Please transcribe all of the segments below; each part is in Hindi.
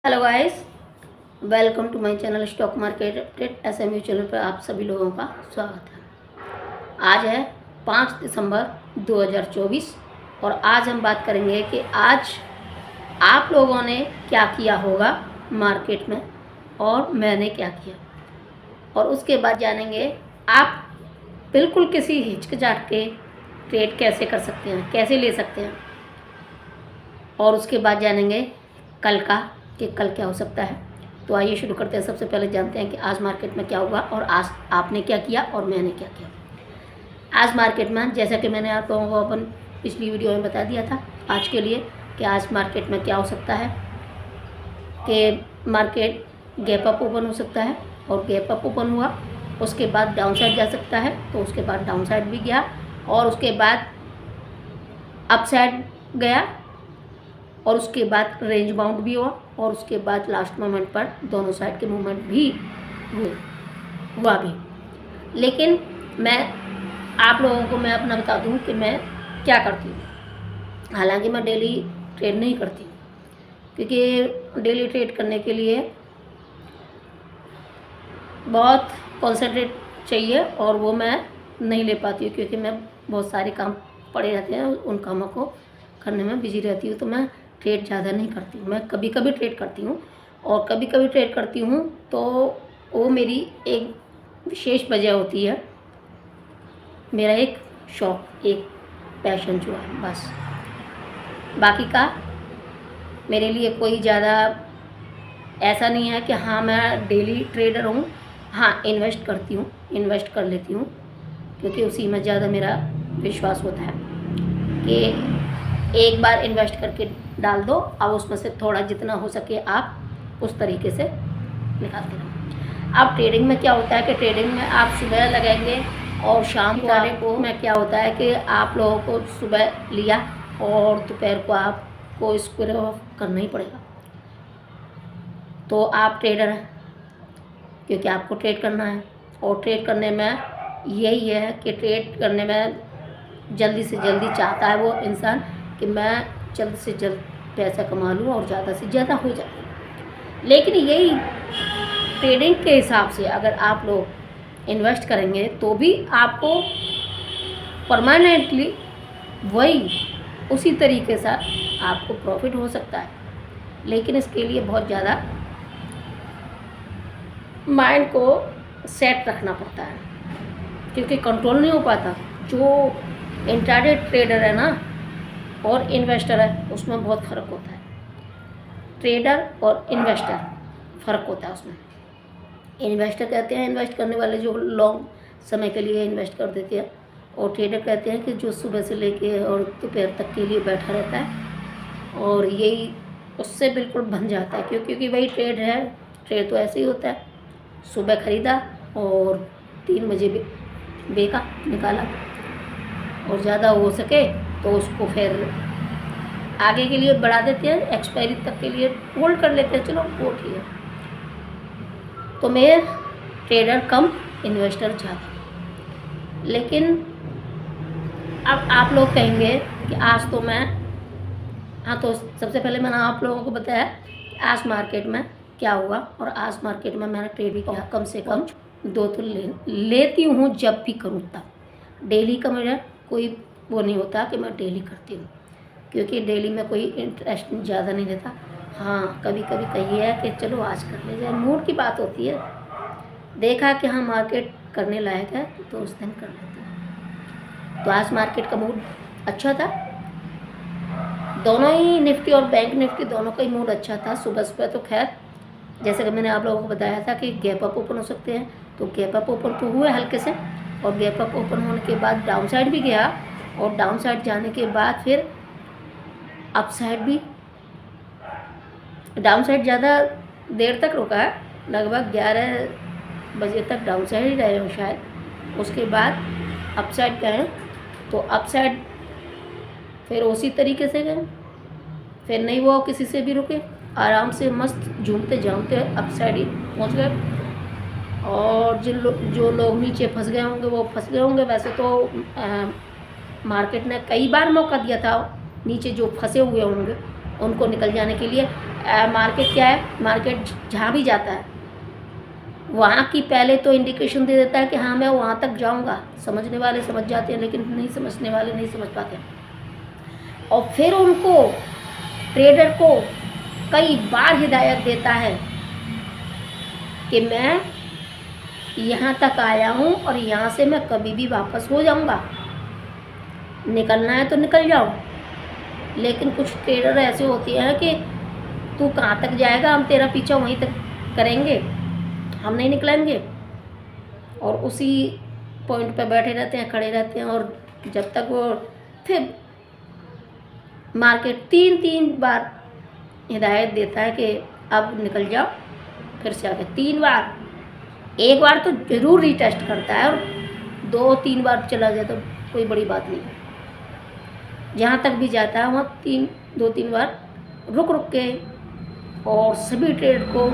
Hello guys, welcome to my channel stock market update. SMU channel पर आप सभी लोगों का स्वागत है। आज है 5 दिसंबर 2024 और आज हम बात करेंगे कि आज आप लोगों ने क्या किया होगा मार्केट में और मैंने क्या किया, और उसके बाद जानेंगे आप बिल्कुल किसी हिचकिचाहट के ट्रेड कैसे कर सकते हैं, कैसे ले सकते हैं, और उसके बाद जानेंगे कल का कि कल क्या हो सकता है। तो आइए शुरू करते हैं। सबसे पहले जानते हैं कि आज मार्केट में क्या हुआ और आज आपने क्या किया और मैंने क्या किया। आज मार्केट में, जैसा कि मैंने आप लोगों को अपन पिछली वीडियो में बता दिया था आज के लिए कि आज मार्केट में क्या हो सकता है कि मार्केट गैप अप ओपन हो सकता है, और गैप अप ओपन हुआ उसके बाद डाउन साइड जा सकता है, तो उसके बाद डाउन साइड भी गया और उसके बाद अप साइड गया और उसके बाद रेंज बाउंड भी हुआ और उसके बाद लास्ट मोमेंट पर दोनों साइड के मूवमेंट भी हुआ भी। लेकिन मैं आप लोगों को मैं अपना बता दूं कि मैं क्या करती हूँ। हालांकि मैं डेली ट्रेड नहीं करती क्योंकि डेली ट्रेड करने के लिए बहुत कॉन्सेंट्रेट चाहिए और वो मैं नहीं ले पाती हूँ क्योंकि मैं बहुत सारे काम पड़े रहते हैं, उन कामों को करने में बिजी रहती हूँ। तो मैं ट्रेड ज़्यादा नहीं करती हूँ। मैं कभी कभी ट्रेड करती हूँ और कभी कभी ट्रेड करती हूँ तो वो मेरी एक विशेष वजह होती है, मेरा एक शौक, एक पैशन जो है, बस। बाकी का मेरे लिए कोई ज़्यादा ऐसा नहीं है कि हाँ मैं डेली ट्रेडर हूँ। हाँ, इन्वेस्ट करती हूँ, इन्वेस्ट कर लेती हूँ क्योंकि उसी में ज़्यादा मेरा विश्वास होता है कि एक बार इन्वेस्ट करके डाल दो, अब उसमें से थोड़ा जितना हो सके आप उस तरीके से निकालते रहो। अब ट्रेडिंग में क्या होता है कि ट्रेडिंग में आप सुबह लगाएंगे और शाम को में क्या होता है कि आप लोगों को सुबह लिया और दोपहर को आपको स्क्वायर ऑफ करना ही पड़ेगा। तो आप ट्रेडर हैं क्योंकि आपको ट्रेड करना है, और ट्रेड करने में यही है कि ट्रेड करने में जल्दी से जल्दी चाहता है वो इंसान कि मैं जल्द से जल्द पैसा कमा लूँ और ज़्यादा से ज़्यादा हो जाए। लेकिन यही ट्रेडिंग के हिसाब से अगर आप लोग इन्वेस्ट करेंगे तो भी आपको परमानेंटली वही उसी तरीके से आपको प्रॉफिट हो सकता है। लेकिन इसके लिए बहुत ज़्यादा माइंड को सेट रखना पड़ता है क्योंकि कंट्रोल नहीं हो पाता। जो इंट्राडे ट्रेडर है ना और इन्वेस्टर है उसमें बहुत फ़र्क होता है। ट्रेडर और इन्वेस्टर फ़र्क होता है उसमें। इन्वेस्टर कहते हैं इन्वेस्ट करने वाले जो लॉन्ग समय के लिए इन्वेस्ट कर देते हैं, और ट्रेडर कहते हैं कि जो सुबह से लेके और दोपहर तक के लिए बैठा रहता है और यही उससे बिल्कुल बन जाता है क्योंकि वही ट्रेड है। ट्रेड तो ऐसे ही होता है, सुबह ख़रीदा और 3 बजे बेचा निकाला, और ज़्यादा हो सके तो उसको फिर आगे के लिए बढ़ा देते हैं, एक्सपायरी तक के लिए होल्ड कर लेते हैं, चलो वो ठीक है। तो मैं ट्रेडर कम, इन्वेस्टर ज़्यादा। लेकिन अब आप लोग कहेंगे कि आज तो मैं, हाँ, तो सबसे पहले मैंने आप लोगों को बताया कि आज मार्केट में क्या हुआ, और आज मार्केट में मैंने ट्रेड भी किया। कम से कम 2 तो लेती हूँ जब भी करूँ तब। डेली का मेरा कोई वो नहीं होता कि मैं डेली करती हूँ क्योंकि डेली में कोई इंटरेस्ट ज़्यादा नहीं देता। हाँ, कभी कभी कहिए है कि चलो आज कर ले जाए, मूड की बात होती है। देखा कि हाँ मार्केट करने लायक है तो उस दिन कर लेते हैं। तो आज मार्केट का मूड अच्छा था, दोनों ही निफ्टी और बैंक निफ्टी दोनों का ही मूड अच्छा था। सुबह सुबह तो खैर जैसे कि मैंने आप लोगों को बताया था कि गैप अप ओपन हो सकते हैं, तो गैप अप ओपन तो हुए हल्के से, और गैप अप ओपन होने के बाद डाउन साइड भी गया, और डाउन साइड जाने के बाद फिर अप साइड भी। डाउन साइड ज़्यादा देर तक रुका है, लगभग 11 बजे तक डाउन साइड ही रहे हो शायद। उसके बाद अप साइड गए, तो अप साइड फिर उसी तरीके से गए, फिर नहीं वो किसी से भी रुके, आराम से मस्त झूमते झामते अप साइड ही पहुँच गए। और जो लोग नीचे फंस गए होंगे वो फंस गए होंगे। वैसे तो मार्केट ने कई बार मौका दिया था नीचे जो फंसे हुए होंगे उनको निकल जाने के लिए, मार्केट क्या है, मार्केट जहाँ भी जाता है वहाँ की पहले तो इंडिकेशन दे देता है कि हाँ मैं वहाँ तक जाऊँगा। समझने वाले समझ जाते हैं, लेकिन नहीं समझने वाले नहीं समझ पाते। और फिर उनको, ट्रेडर को कई बार हिदायत देता है कि मैं यहाँ तक आया हूँ और यहाँ से मैं कभी भी वापस हो जाऊँगा, निकलना है तो निकल जाओ। लेकिन कुछ ट्रेडर ऐसे होते हैं कि तू कहाँ तक जाएगा, हम तेरा पीछा वहीं तक करेंगे, हम नहीं निकलेंगे। और उसी पॉइंट पे बैठे रहते हैं, खड़े रहते हैं। और जब तक वो, फिर मार्केट 3 बार हिदायत देता है कि अब निकल जाओ, फिर से आके 3 बार, एक बार तो ज़रूर रीटेस्ट करता है, और 2-3 बार चला जाए तो कोई बड़ी बात नहीं है। जहाँ तक भी जाता है वहाँ 2-3 बार रुक के और सभी ट्रेड को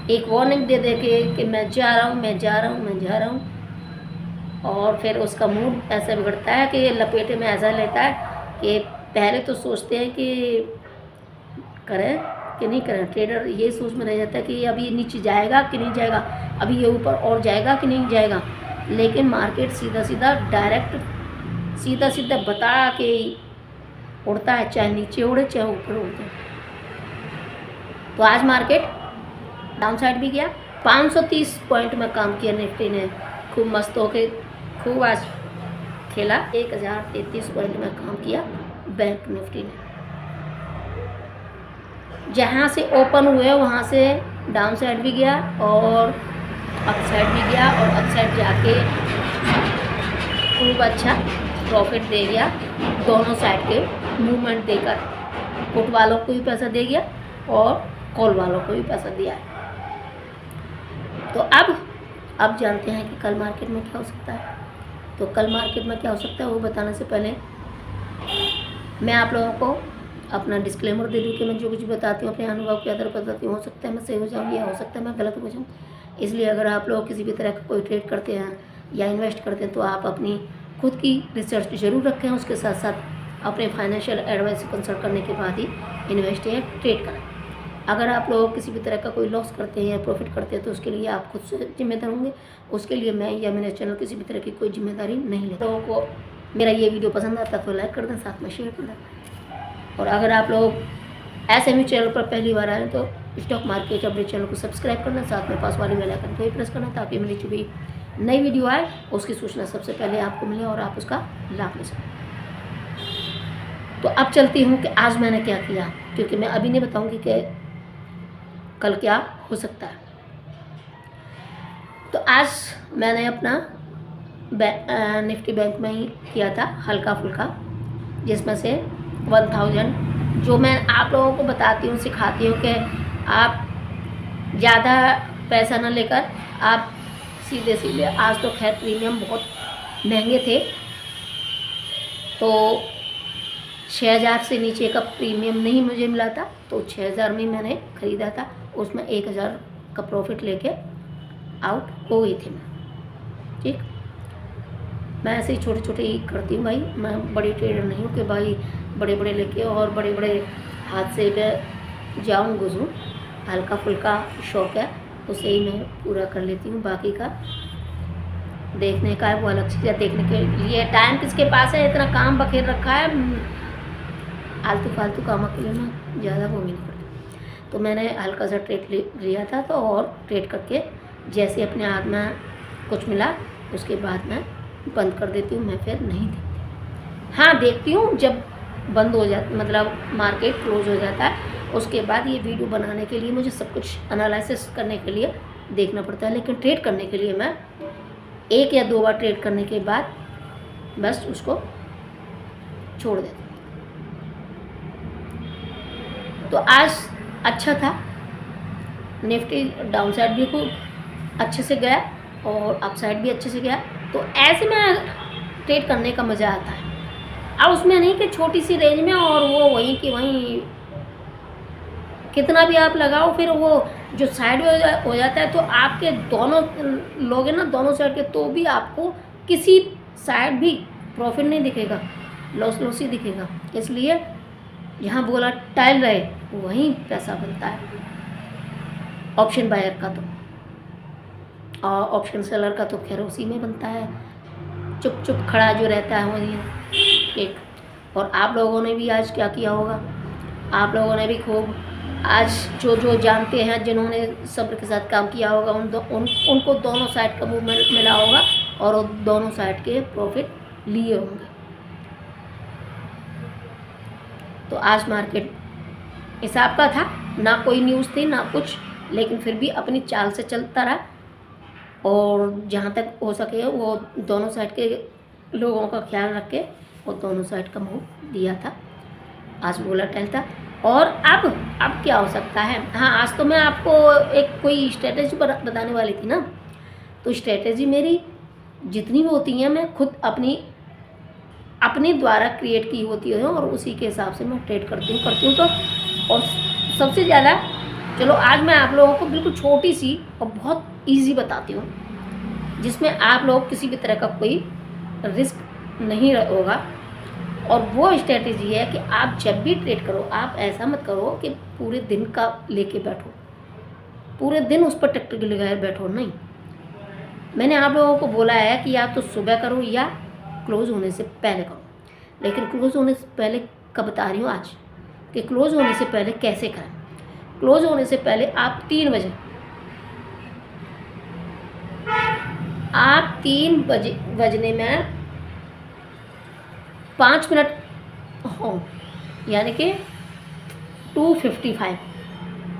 एक वार्निंग दे दे के कि मैं जा रहा हूँ, मैं जा रहा हूँ, मैं जा रहा हूँ। और फिर उसका मूड ऐसा बिगड़ता है कि लपेटे में ऐसा लेता है कि पहले तो सोचते हैं कि करें कि नहीं करें। ट्रेडर ये सोच में रह जाता है कि अभी ये नीचे जाएगा कि नहीं जाएगा, अभी ये ऊपर और जाएगा कि नहीं जाएगा। लेकिन मार्केट सीधा सीधा डायरेक्ट सीधा सीधा बता के उड़ता है, चाहे नीचे उड़े चाहे ऊपर उड़े। तो आज मार्केट डाउन साइड भी गया, 530 पॉइंट में काम किया निफ्टी ने, खूब मस्त होके खूब आज खेला। 1033 पॉइंट में काम किया बैंक निफ्टी ने। जहाँ से ओपन हुए वहाँ से डाउन साइड भी गया और अप साइड भी गया, और अप साइड जाके खूब अच्छा प्रॉफिट दे गया। दोनों साइड के मूवमेंट देकर पुट वालों को भी पैसा दे गया और कॉल वालों को भी पैसा दिया है। तो अब जानते हैं कि कल मार्केट में क्या हो सकता है। तो कल मार्केट में क्या हो सकता है वो बताने से पहले मैं आप लोगों को अपना डिस्क्लेमर दे दूँ कि मैं जो कुछ बताती हूँ अपने अनुभव के आधार पर बताती हूँ। हो सकता है मैं सही हो जाऊँ या हो सकता है मैं गलत हो जाऊँ। इसलिए अगर आप लोग किसी भी तरह का कोई ट्रेड करते हैं या इन्वेस्ट करते हैं तो आप अपनी खुद की रिसर्च जरूर रखें। उसके साथ साथ अपने फाइनेंशियल एडवाइस कंसल्ट करने के बाद ही इन्वेस्ट या ट्रेड करें। अगर आप लोग किसी भी तरह का कोई लॉस करते हैं या प्रॉफिट करते हैं तो उसके लिए आप खुद से जिम्मेदार होंगे। उसके लिए मैं या मेरा चैनल किसी भी तरह की कोई जिम्मेदारी नहीं लेता। लोगों को मेरा ये वीडियो पसंद आता तो लाइक कर दें, साथ में शेयर कर दें। और अगर आप लोग ऐसे भी चैनल पर पहली बार आए तो स्टॉक मार्केट अपडेट चैनल को सब्सक्राइब करना, साथ में पास वाली बेल आइकन को भी प्रेस करना, ताकि मेरी जो भी नई वीडियो आए उसकी सूचना सबसे पहले आपको मिले और आप उसका लाभ ले सकें। तो अब चलती हूँ कि आज मैंने क्या किया, क्योंकि मैं अभी नहीं बताऊँगी कि कल क्या हो सकता है। तो आज मैंने अपना निफ्टी बैंक में ही किया था हल्का फुल्का, जिसमें से 1000 जो मैं आप लोगों को बताती हूँ, सिखाती हूँ कि आप ज़्यादा पैसा न लेकर आप सीधे सीधे, आज तो खैर प्रीमियम बहुत महंगे थे तो 6000 से नीचे का प्रीमियम नहीं मुझे मिला था, तो 6000 में मैंने ख़रीदा था। उसमें 1000 का प्रॉफिट लेके आउट हो गई थी मैं। ठीक, मैं ऐसे ही छोटे छोटे ही करती हूँ भाई। मैं बड़ी ट्रेडर नहीं हूँ कि भाई बड़े बड़े लेके और बड़े बड़े हाथ से मैं जाऊँ घुसूँ। हल्का फुल्का शौक़ है, उसे ही मैं पूरा कर लेती हूँ। बाकी का देखने का है वो अलग चीज़ है। देखने के लिए टाइम किसके पास है, इतना काम बखेर रखा है, आलतू फालतू कामों के लिए मैं ज़्यादा वो नहीं करती। तो मैंने हल्का सा ट्रेड लिया था, तो और ट्रेड करके जैसे अपने हाथ में कुछ मिला उसके बाद मैं बंद कर देती हूँ। मैं फिर नहीं देखती। हाँ, देखती हूँ जब बंद हो जाता, मतलब मार्केट क्लोज हो जाता है, उसके बाद ये वीडियो बनाने के लिए मुझे सब कुछ एनालिसिस करने के लिए देखना पड़ता है। लेकिन ट्रेड करने के लिए मैं 1 या 2 बार ट्रेड करने के बाद बस उसको छोड़ देती हूँ। तो आज अच्छा था, निफ्टी डाउन साइड भी खूब अच्छे से गया और अप साइड भी अच्छे से गया। तो ऐसे में ट्रेड करने का मज़ा आता है। अब उसमें नहीं कि छोटी सी रेंज में और वो वहीं की वहीं कितना भी आप लगाओ, फिर वो जो साइड में हो जाता है तो आपके दोनों लोग हैं ना, दोनों साइड के, तो भी आपको किसी साइड भी प्रॉफिट नहीं दिखेगा, लॉस ही दिखेगा। इसलिए जहाँ बोला टाइल रहे वहीं पैसा बनता है। ऑप्शन बायर का तो और ऑप्शन सेलर का तो खैर उसी में बनता है, चुप चुप खड़ा जो रहता है वही एक। और आप लोगों ने भी आज क्या किया होगा, आप लोगों ने भी खूब आज जो जानते हैं, जिन्होंने सब्र के साथ काम किया होगा, उनको दोनों साइड का मूवमेंट मिला होगा और वो दोनों साइड के प्रॉफिट लिए होंगे। तो आज मार्केट हिसाब का था, ना कोई न्यूज़ थी ना कुछ, लेकिन फिर भी अपनी चाल से चलता रहा और जहाँ तक हो सके वो दोनों साइड के लोगों का ख्याल रख के वो दोनों साइड का मूव दिया था। आज वोलेटाइल था। और अब क्या हो सकता है, हाँ आज तो मैं आपको एक कोई स्ट्रेटेजी बताने वाली थी ना, तो स्ट्रेटेजी मेरी जितनी भी होती हैं मैं खुद अपने द्वारा क्रिएट की होती है और उसी के हिसाब से मैं ट्रेड करती हूँ तो। और सबसे ज़्यादा चलो आज मैं आप लोगों को बिल्कुल छोटी सी और बहुत इजी बताती हूँ, जिसमें आप लोग किसी भी तरह का कोई रिस्क नहीं होगा। और वो स्ट्रेटेजी है कि आप जब भी ट्रेड करो आप ऐसा मत करो कि पूरे दिन का लेके बैठो, पूरे दिन उस पर टिक लगाए बैठो, नहीं। मैंने आप लोगों को बोला है कि या तो सुबह करो या क्लोज़ होने से पहले करो, लेकिन क्लोज़ होने से पहले कब बता रही हूँ आज, कि क्लोज़ होने से पहले कैसे करें। क्लोज़ होने से पहले आप 3 बजने में 5 मिनट हो, यानी कि 2:55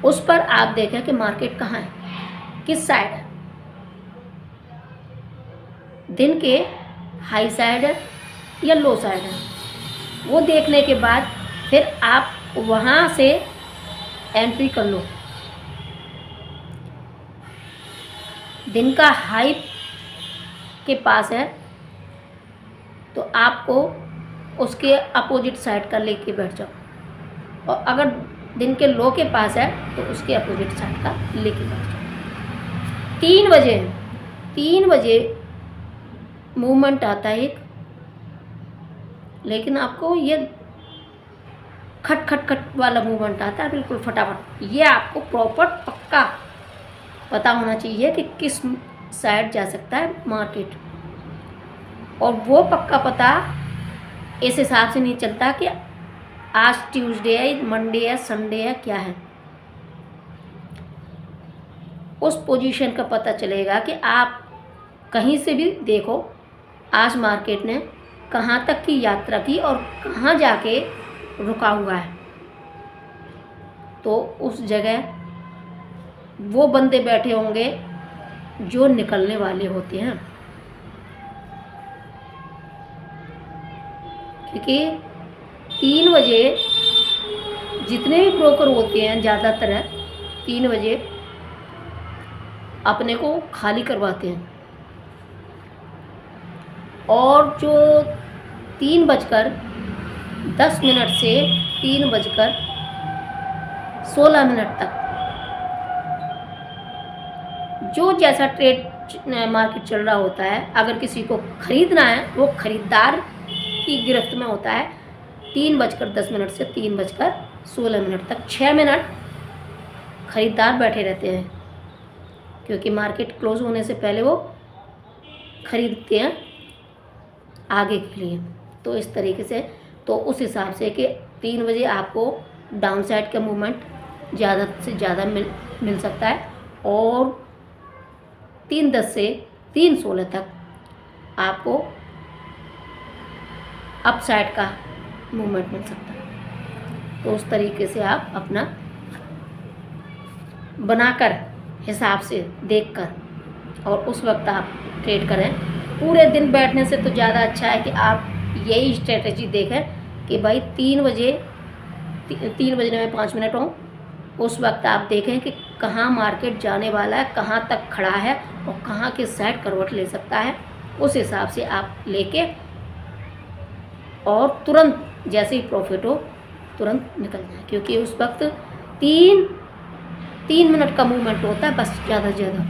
उस पर आप देखें कि मार्केट कहाँ है, किस साइड है, दिन के हाई साइड है या लो साइड है। वो देखने के बाद फिर आप वहाँ से एंट्री कर लो। दिन का हाई के पास है तो आपको उसके अपोजिट साइड का लेके बैठ जाओ, और अगर दिन के लो के पास है तो उसके अपोजिट साइड का लेके बैठ जाओ। 3 बजे मूवमेंट आता है एक, लेकिन आपको ये खट खट खट वाला मूवमेंट आता है बिल्कुल फटाफट। ये आपको प्रॉपर पक्का पता होना चाहिए कि किस साइड जा सकता है मार्केट, और वो पक्का पता इस हिसाब से नहीं चलता कि आज ट्यूसडे है, मंडे है, संडे है, क्या है। उस पोजीशन का पता चलेगा कि आप कहीं से भी देखो आज मार्केट ने कहाँ तक की यात्रा की और कहाँ जाके रुका हुआ है, तो उस जगह वो बंदे बैठे होंगे जो निकलने वाले होते हैं। क्योंकि 3 बजे जितने भी ब्रोकर होते हैं ज़्यादातर 3 बजे अपने को खाली करवाते हैं, और जो 3:10 से 3:16 तक जो जैसा ट्रेड मार्केट चल रहा होता है, अगर किसी को ख़रीदना है वो ख़रीदार की गिरफ्त में होता है। 3:10 से 3:16 तक 6 मिनट ख़रीदार बैठे रहते हैं, क्योंकि मार्केट क्लोज़ होने से पहले वो ख़रीदते हैं आगे के लिए। तो इस तरीके से, तो उस हिसाब से कि 3 बजे आपको डाउन साइड का मूवमेंट ज़्यादा से ज़्यादा मिल सकता है, और 3:10 से 3:16 तक आपको अप साइड का मूवमेंट मिल सकता है। तो उस तरीके से आप अपना बनाकर हिसाब से देखकर और उस वक्त आप ट्रेड करें। पूरे दिन बैठने से तो ज़्यादा अच्छा है कि आप यही स्ट्रेटजी देखें कि भाई 3 बजने में 5 मिनट हों, उस वक्त आप देखें कि कहाँ मार्केट जाने वाला है, कहाँ तक खड़ा है और कहाँ के साइड करवट ले सकता है। उस हिसाब से आप लेके और तुरंत जैसे ही प्रॉफिट हो तुरंत निकल जाए, क्योंकि उस वक्त 3 मिनट का मूवमेंट होता है बस, ज़्यादा से ज़्यादा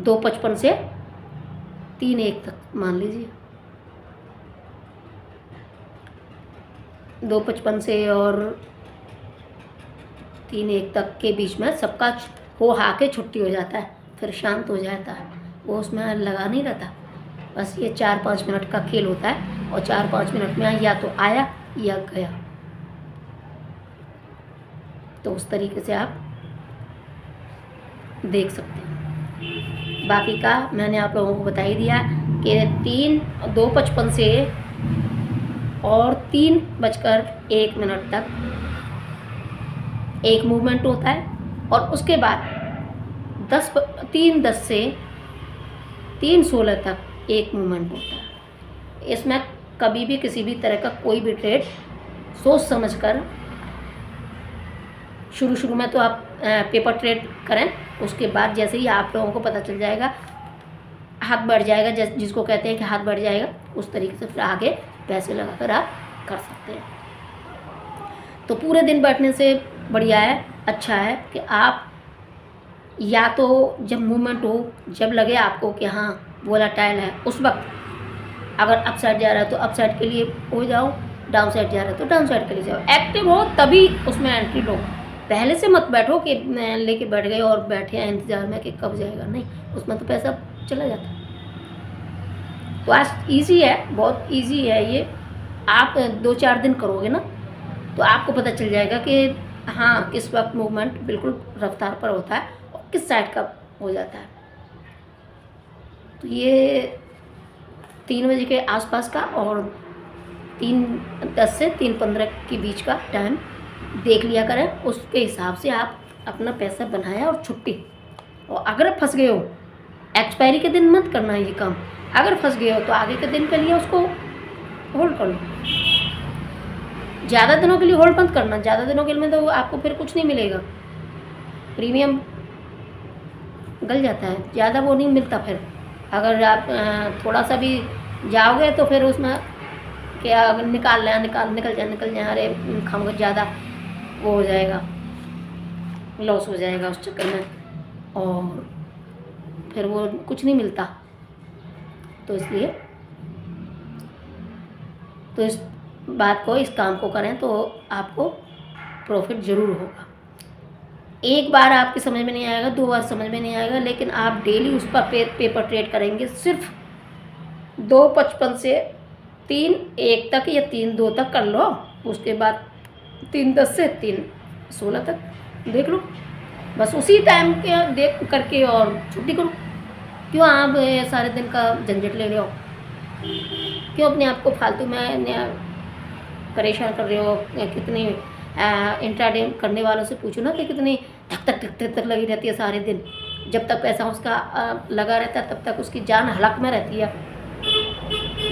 2:55 से 3:01 तक मान लीजिए। 2:55 से और 3-1 तक के बीच में सबका हो हा के छुट्टी हो जाता है, फिर शांत हो जाता है। वो उसमें लगा नहीं रहता, बस ये 4-5 मिनट का खेल होता है और 4-5 मिनट में या तो आया या गया। तो उस तरीके से आप देख सकते हैं। बाकी का मैंने आप लोगों को बता ही दिया कि 2:55 से और 3:01 तक एक मूवमेंट होता है और उसके बाद 3:10 से 3:16 तक एक मूवमेंट होता है। इसमें कभी भी किसी भी तरह का कोई भी ट्रेड सोच समझ कर, शुरू में तो आप पेपर ट्रेड करें, उसके बाद जैसे ही आप लोगों को पता चल जाएगा, हाथ बढ़ जाएगा, जिसको कहते हैं कि हाथ बढ़ जाएगा, उस तरीके से फिर आगे पैसे लगाकर आप कर सकते हैं। तो पूरे दिन बैठने से बढ़िया है, अच्छा है कि आप या तो जब मूवमेंट हो, जब लगे आपको कि हाँ वोलेटाइल है, उस वक्त अगर अप साइड जा रहा है तो अप साइड के लिए हो जाओ, डाउन साइड जा रहा है तो डाउन साइड के लिए जाओ। एक्टिव हो तभी उसमें एंट्री लो। पहले से मत बैठो कि लेके बैठ गए और बैठे हैं इंतज़ार में कि कब जाएगा, नहीं, उसमें तो पैसा चला जाता है। तो आज इजी है, बहुत इजी है ये। आप 2-4 दिन करोगे ना तो आपको पता चल जाएगा कि हाँ किस वक्त मूवमेंट बिल्कुल रफ्तार पर होता है और किस साइड का हो जाता है। तो ये 3 बजे के आसपास का और 3:10 से 3:15 के बीच का टाइम देख लिया करें, उसके हिसाब से आप अपना पैसा बनाया और छुट्टी। और अगर फंस गए हो, एक्सपायरी के दिन मत करना ये काम। अगर फंस गए हो तो आगे के दिन के लिए उसको होल्ड कर लो। ज़्यादा दिनों के लिए होल्ड मत करना, ज़्यादा दिनों के लिए तो आपको फिर कुछ नहीं मिलेगा, प्रीमियम गल जाता है, ज़्यादा वो नहीं मिलता। फिर अगर आप थोड़ा सा भी जाओगे तो फिर उसमें क्या निकाल निकल जाए, अरे खामोश ज़्यादा वो हो जाएगा, लॉस हो जाएगा उस चक्कर में, और फिर वो कुछ नहीं मिलता। तो इसलिए तो इस बात को, इस काम को करें तो आपको प्रॉफिट ज़रूर होगा। एक बार आपकी समझ में नहीं आएगा, 2 बार समझ में नहीं आएगा, लेकिन आप डेली उस पर पेपर ट्रेड करेंगे। सिर्फ 2:55 से 3:01 तक या 3:02 तक कर लो, उसके बाद 3:10 से 3:16 तक देख लो। बस उसी टाइम के देख करके और छुट्टी करो। क्यों आप सारे दिन का झंझट ले रहे हो? क्यों अपने आप को फालतू में परेशान कर रहे हो? कितनी इंट्राडे करने वालों से पूछो ना कि कितनी धक धक लगी रहती है सारे दिन। जब तक पैसा उसका लगा रहता है तब तक उसकी जान हलक में रहती है।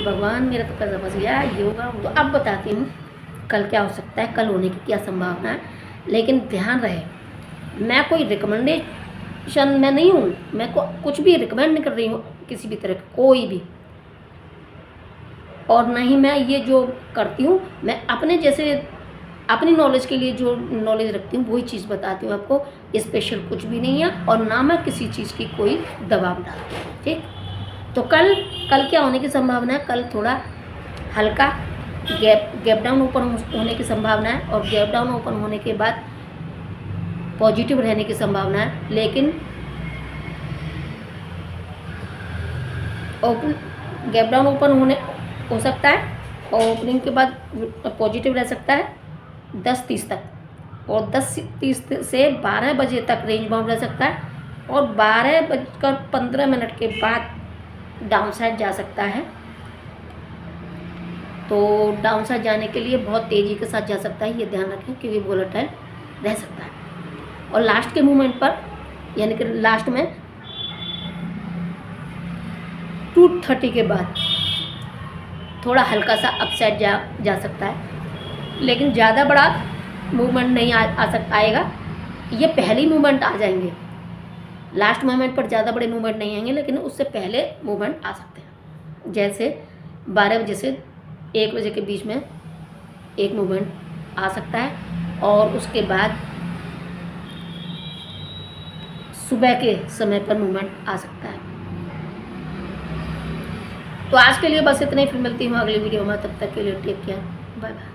भगवान मेरा तो पैसा फंस गया, ये होगा। तो अब बताती हूँ कल क्या हो सकता है, कल होने की क्या संभावना है। लेकिन ध्यान रहे, मैं कोई रिकमेंडेशन में नहीं हूँ, मैं कुछ भी रिकमेंड नहीं कर रही हूँ किसी भी तरह का, कोई भी। और ना ही मैं ये जो करती हूँ, मैं अपने जैसे अपनी नॉलेज के लिए जो नॉलेज रखती हूँ वही चीज़ बताती हूँ आपको। स्पेशल कुछ भी नहीं है और ना मैं किसी चीज़ की कोई दबाव डालती हूँ, ठीक। तो कल क्या होने की संभावना है? कल थोड़ा हल्का गैप डाउन ओपन होने की संभावना है और गैप डाउन ओपन होने के बाद पॉजिटिव रहने की संभावना है। लेकिन गैप डाउन ओपन हो सकता है और ओपनिंग के बाद पॉजिटिव रह सकता है 10:30 तक, और 10:30 से 12 बजे तक रेंज बाउंड रह सकता है, और 12:15 के बाद डाउन साइड जा सकता है। तो डाउन साइड जाने के लिए बहुत तेज़ी के साथ जा सकता है, ये ध्यान रखें, क्योंकि वोलेटाइल रह सकता है। और लास्ट के मूवमेंट पर, यानी कि लास्ट में 2:30 के बाद थोड़ा हल्का सा अपसाइड जा सकता है, लेकिन ज़्यादा बड़ा मूवमेंट नहीं आएगा। ये पहली मूवमेंट आ जाएंगे, लास्ट मूवमेंट पर ज़्यादा बड़े मूवमेंट नहीं आएंगे, लेकिन उससे पहले मूवमेंट आ सकते हैं। जैसे 12 बजे से 1 बजे के बीच में एक मूवमेंट आ सकता है, और उसके बाद सुबह के समय पर मूवमेंट आ सकता है। तो आज के लिए बस इतना ही, फिर मिलती हूँ अगली वीडियो में। तब तक के लिए टेक केयर, बाय बाय।